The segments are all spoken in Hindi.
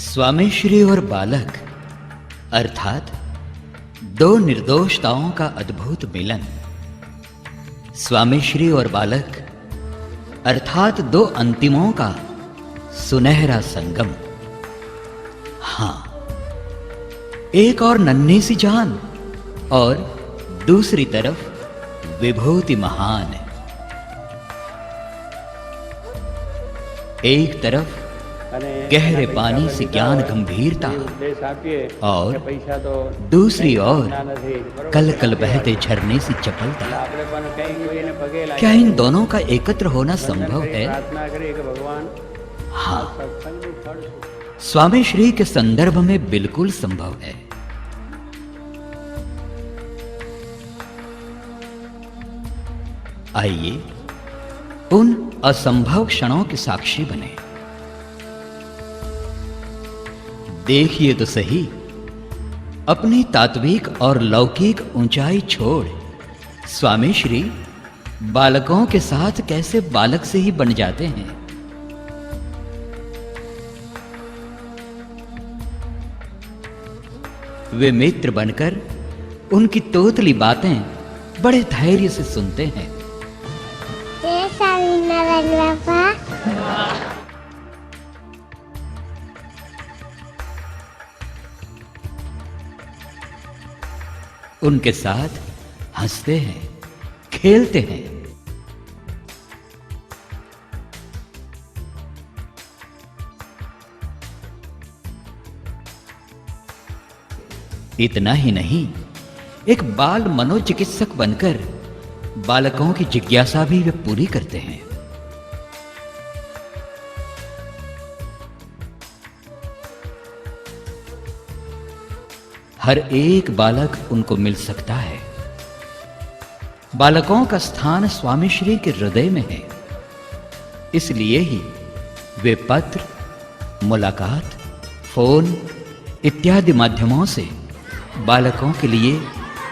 स्वामी श्री और बालक अर्थात दो निर्दोषताओं का अद्भुत मिलन। स्वामी श्री और बालक अर्थात दो अंतिमों का सुनहरा संगम। हां, एक और नन्ही सी जान और दूसरी तरफ विभूति महान। एक तरफ गहरे पानी से ज्ञान गंभीरता और दूसरी ओर कल कल बहते झरने से चपलता। क्या इन दोनों का एकत्र होना संभव है? हाँ, स्वामी श्री के संदर्भ में बिल्कुल संभव है। आइए उन असंभव क्षणों के साक्षी बने। देखिए तो सही, अपनी तात्विक और लौकिक ऊंचाई छोड़ स्वामी श्री बालकों के साथ कैसे बालक से ही बन जाते हैं। वे मित्र बनकर उनकी तोतली बातें बड़े धैर्य से सुनते हैं। उनके साथ हंसते हैं, खेलते हैं। इतना ही नहीं, एक बाल मनोचिकित्सक बनकर बालकों की जिज्ञासा भी वे पूरी करते हैं। हर एक बालक उनको मिल सकता है। बालकों का स्थान स्वामी श्री के हृदय में है। इसलिए ही वे पत्र, मुलाकात, फोन इत्यादि माध्यमों से बालकों के लिए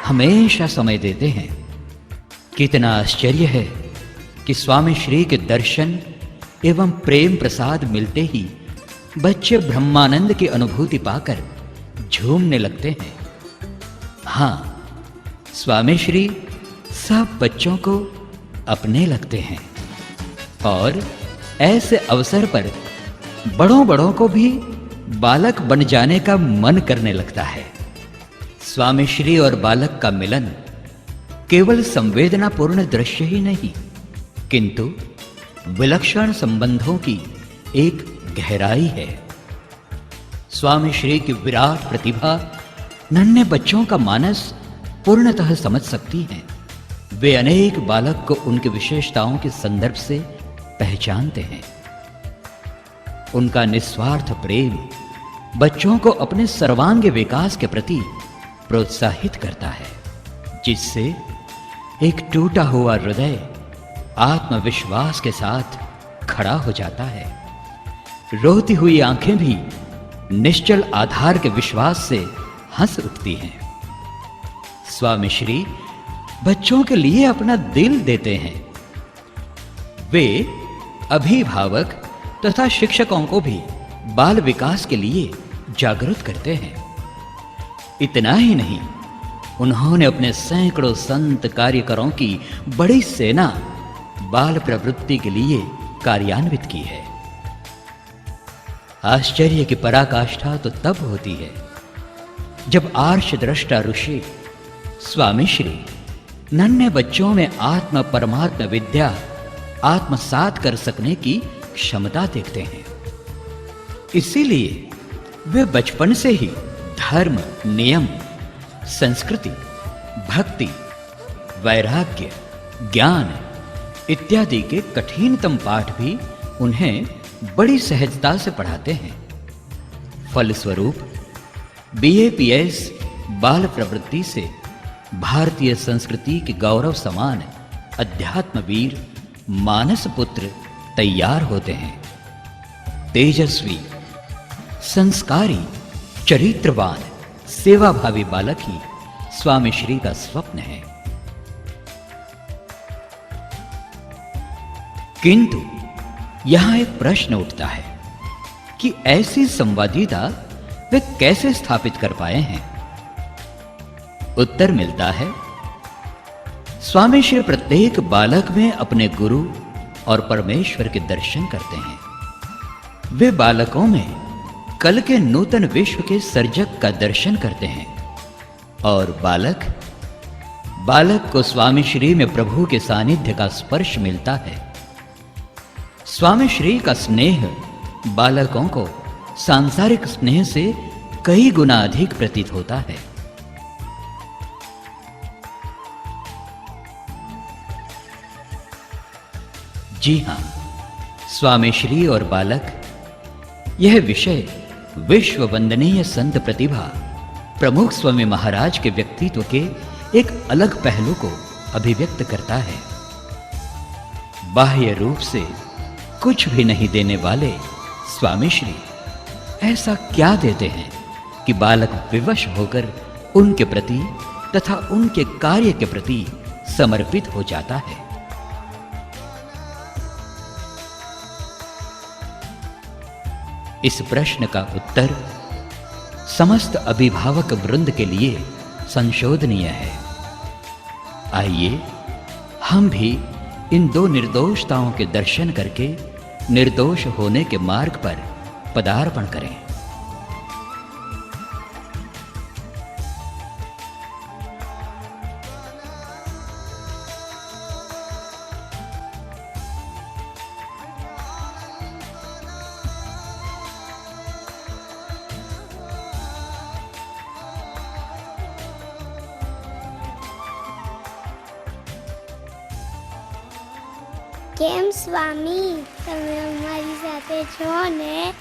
हमेशा समय देते हैं। कितना आश्चर्य है कि स्वामी श्री के दर्शन एवं प्रेम प्रसाद मिलते ही बच्चे ब्रह्मानंद की अनुभूति पाकर झूमने लगते हैं। हां, स्वामी श्री सब बच्चों को अपने लगते हैं और ऐसे अवसर पर बड़ों बड़ों को भी बालक बन जाने का मन करने लगता है। स्वामी श्री और बालक का मिलन केवल संवेदनापूर्ण दृश्य ही नहीं, किंतु विलक्षण संबंधों की एक गहराई है। स्वामी श्री की विराट प्रतिभा नन्हे बच्चों का मानस पूर्णतः समझ सकती है। वे अनेक बालक को उनकी विशेषताओं के संदर्भ से पहचानते हैं। उनका निस्वार्थ प्रेम बच्चों को अपने सर्वांगीण विकास के प्रति प्रोत्साहित करता है, जिससे एक टूटा हुआ हृदय आत्मविश्वास के साथ खड़ा हो जाता है। रोती हुई आंखें भी निश्चल आधार के विश्वास से हंस उठती हैं। स्वामी श्री बच्चों के लिए अपना दिल देते हैं। वे अभिभावक तथा शिक्षकों को भी बाल विकास के लिए जागरूक करते हैं। इतना ही नहीं, उन्होंने अपने सैकड़ों संत कार्यकरों की बड़ी सेना बाल प्रवृत्ति के लिए कार्यान्वित की है। आश्चर्य की पराकाष्ठा तो तब होती है जब आर्ष दृष्टा ऋषि स्वामी श्री नन्हे बच्चों में आत्म परमात्म विद्या आत्मसात कर सकने की क्षमता देखते हैं। इसीलिए वे बचपन से ही धर्म, नियम, संस्कृति, भक्ति, वैराग्य, ज्ञान इत्यादि के कठिनतम पाठ भी उन्हें बड़ी सहजता से पढ़ाते हैं। फलस्वरूप बीएपीएस बाल प्रवृत्ति से भारतीय संस्कृति के गौरव समान अध्यात्मवीर मानस पुत्र तैयार होते हैं। तेजस्वी, संस्कारी, चरित्रवान, सेवाभावी बालक ही स्वामी श्री का स्वप्न है। किंतु यहां एक प्रश्न उठता है कि ऐसी संवादिता वे कैसे स्थापित कर पाए हैं। उत्तर मिलता है, स्वामी श्री प्रत्येक बालक में अपने गुरु और परमेश्वर के दर्शन करते हैं। वे बालकों में कल के नूतन विश्व के सर्जक का दर्शन करते हैं और बालक को स्वामी श्री में प्रभु के सानिध्य का स्पर्श मिलता है। स्वामी श्री का स्नेह बालकों को सांसारिक स्नेह से कई गुना अधिक प्रतीत होता है। जी हां, स्वामी श्री और बालक, यह विषय विश्व वंदनीय संत प्रतिभा प्रमुख स्वामी महाराज के व्यक्तित्व के एक अलग पहलू को अभिव्यक्त करता है। बाह्य रूप से कुछ भी नहीं देने वाले स्वामी श्री ऐसा क्या देते हैं कि बालक विवश होकर उनके प्रति तथा उनके कार्य के प्रति समर्पित हो जाता है। इस प्रश्न का उत्तर समस्त अभिभावक वृंद के लिए संशोधनीय है। आइए हम भी इन दो निर्दोषताओं के दर्शन करके निर्दोष होने के मार्ग पर पदार्पण करें। કેમ સ્વામી તમે અમારી સાથે છો ને?